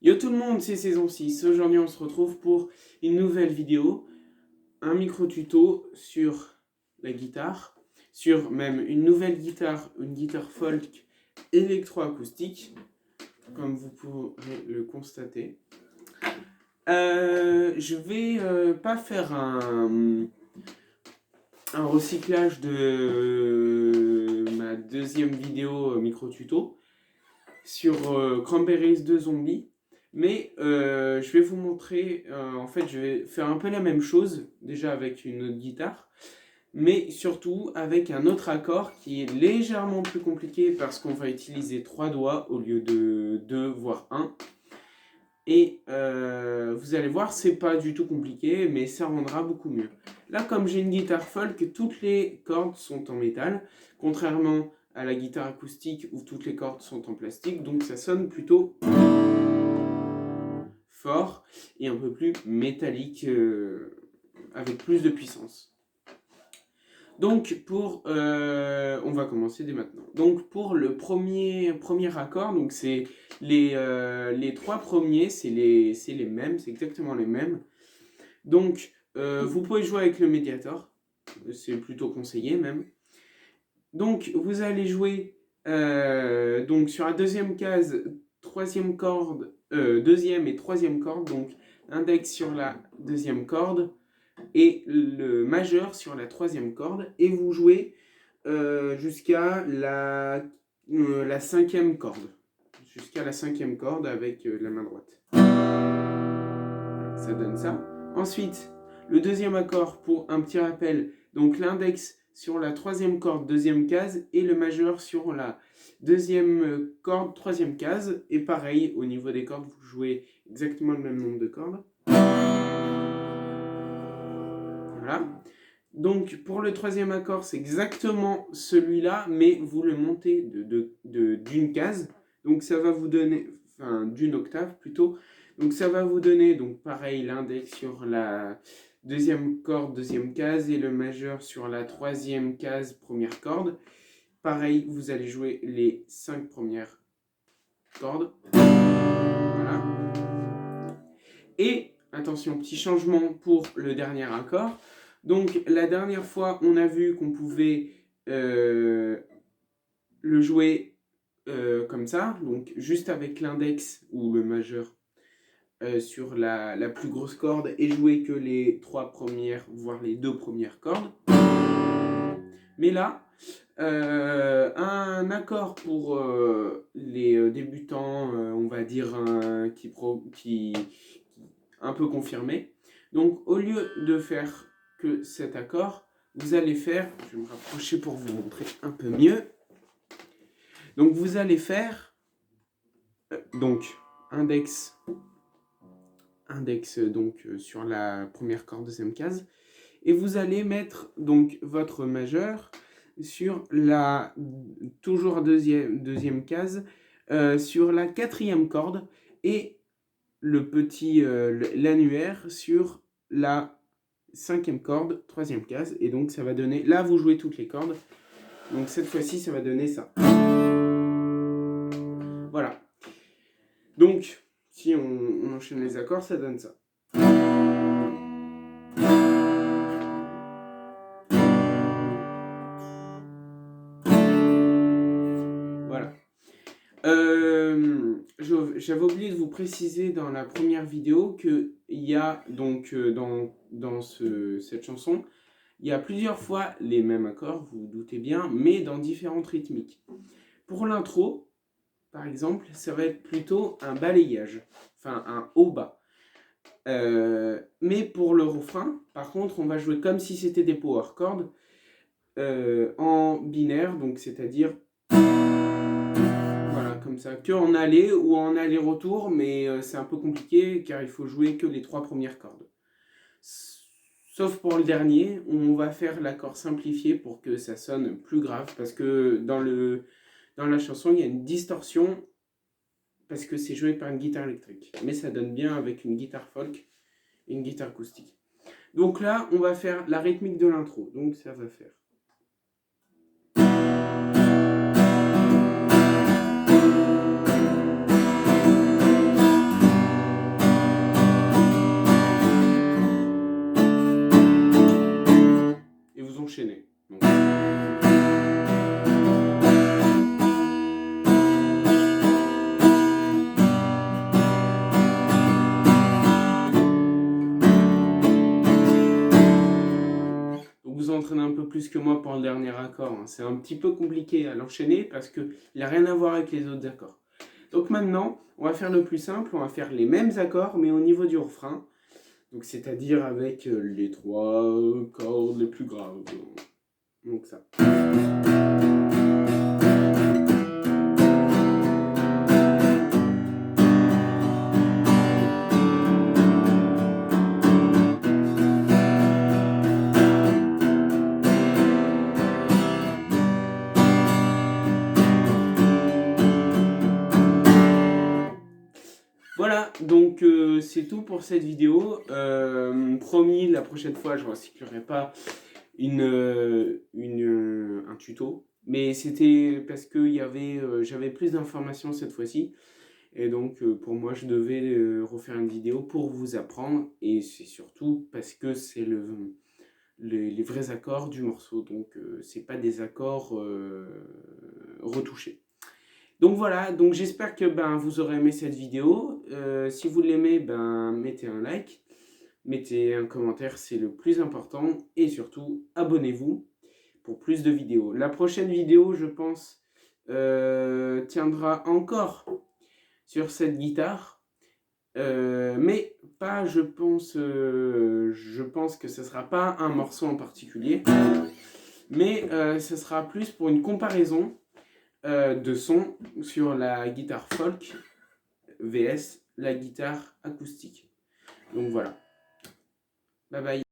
Yo tout le monde, c'est saison 6. Aujourd'hui, on se retrouve pour une nouvelle vidéo, un micro-tuto sur la guitare, sur même une nouvelle guitare, une guitare folk électroacoustique, comme vous pourrez le constater. Je vais pas faire un recyclage de ma deuxième vidéo micro-tuto sur Cranberries 2 Zombies. Mais je vais vous montrer, en fait je vais faire un peu la même chose, déjà avec une autre guitare, mais surtout avec un autre accord qui est légèrement plus compliqué parce qu'on va utiliser 3 doigts au lieu de 2 voire 1. Et vous allez voir, c'est pas du tout compliqué, mais ça rendra beaucoup mieux. Là, comme j'ai une guitare folk, toutes les cordes sont en métal, contrairement à la guitare acoustique où toutes les cordes sont en plastique, donc ça sonne plutôt fort et un peu plus métallique, avec plus de puissance. Donc on va commencer dès maintenant. Donc pour le premier accord, donc c'est les 3 premiers, c'est les mêmes, c'est exactement les mêmes. Donc vous pouvez jouer avec le médiator, c'est plutôt conseillé même. Donc vous allez jouer donc sur la deuxième case, troisième corde, deuxième et troisième corde, donc index sur la deuxième corde et le majeur sur la troisième corde, et vous jouez jusqu'à la cinquième corde, avec la main droite. Ça donne ça. Ensuite, le deuxième accord, pour un petit rappel, donc l'index sur la troisième corde, deuxième case, et le majeur sur la deuxième corde, troisième case. Et pareil, au niveau des cordes, vous jouez exactement le même nombre de cordes. Voilà. Donc pour le troisième accord, c'est exactement celui-là, mais vous le montez d'une case. Donc ça va vous donner, enfin d'une octave plutôt. Donc ça va vous donner, donc pareil, l'index sur la deuxième corde, deuxième case, et le majeur sur la troisième case, première corde. Pareil, vous allez jouer les 5 premières cordes. Voilà. Et attention, petit changement pour le dernier accord. Donc la dernière fois, on a vu qu'on pouvait le jouer comme ça, donc juste avec l'index ou le majeur sur la plus grosse corde, et jouer que les 3 premières, voire les 2 premières cordes. Mais là, un accord pour les débutants, on va dire qui un peu confirmé. Donc au lieu de faire que cet accord, vous allez faire, je vais me rapprocher pour vous montrer un peu mieux. Donc vous allez faire donc index donc sur la première corde, deuxième case, et vous allez mettre donc votre majeur sur la toujours deuxième case, sur la quatrième corde, et le petit l'annuaire sur la cinquième corde, troisième case, et donc ça va donner, là vous jouez toutes les cordes, donc cette fois-ci ça va donner ça. Voilà. Donc si on enchaîne les accords, ça donne ça. Voilà. J'avais oublié de vous préciser dans la première vidéo qu'il y a donc dans cette chanson, il y a plusieurs fois les mêmes accords, vous vous doutez bien, mais dans différentes rythmiques. Pour l'intro, par exemple, ça va être plutôt un balayage, enfin un haut-bas. Mais pour le refrain, par contre, on va jouer comme si c'était des power chords en binaire, donc c'est-à-dire comme ça, que en aller ou en aller-retour, mais c'est un peu compliqué car il faut jouer que les 3 premières cordes. Sauf pour le dernier, on va faire l'accord simplifié pour que ça sonne plus grave, parce que dans la chanson, il y a une distorsion, parce que c'est joué par une guitare électrique. Mais ça donne bien avec une guitare folk et une guitare acoustique. Donc là, on va faire la rythmique de l'intro. Donc ça va faire... plus que moi pour le dernier accord, hein. C'est un petit peu compliqué à l'enchaîner parce qu'il n'a rien à voir avec les autres accords. Donc maintenant, on va faire le plus simple, on va faire les mêmes accords mais au niveau du refrain. Donc c'est-à-dire avec les 3 cordes les plus graves. Donc ça. Voilà, donc c'est tout pour cette vidéo. Promis, la prochaine fois, je ne recyclerai pas un tuto. Mais c'était parce que j'avais plus d'informations cette fois-ci. Et donc, pour moi, je devais refaire une vidéo pour vous apprendre. Et c'est surtout parce que c'est les vrais accords du morceau. Donc, c'est pas des accords retouchés. Donc voilà, donc j'espère que vous aurez aimé cette vidéo. Si vous l'aimez, mettez un like, mettez un commentaire, c'est le plus important. Et surtout, abonnez-vous pour plus de vidéos. La prochaine vidéo, je pense, tiendra encore sur cette guitare. Mais pas, je pense que ce ne sera pas un morceau en particulier. Mais ce sera plus pour une comparaison de son sur la guitare folk vs la guitare acoustique. Donc voilà. Bye bye.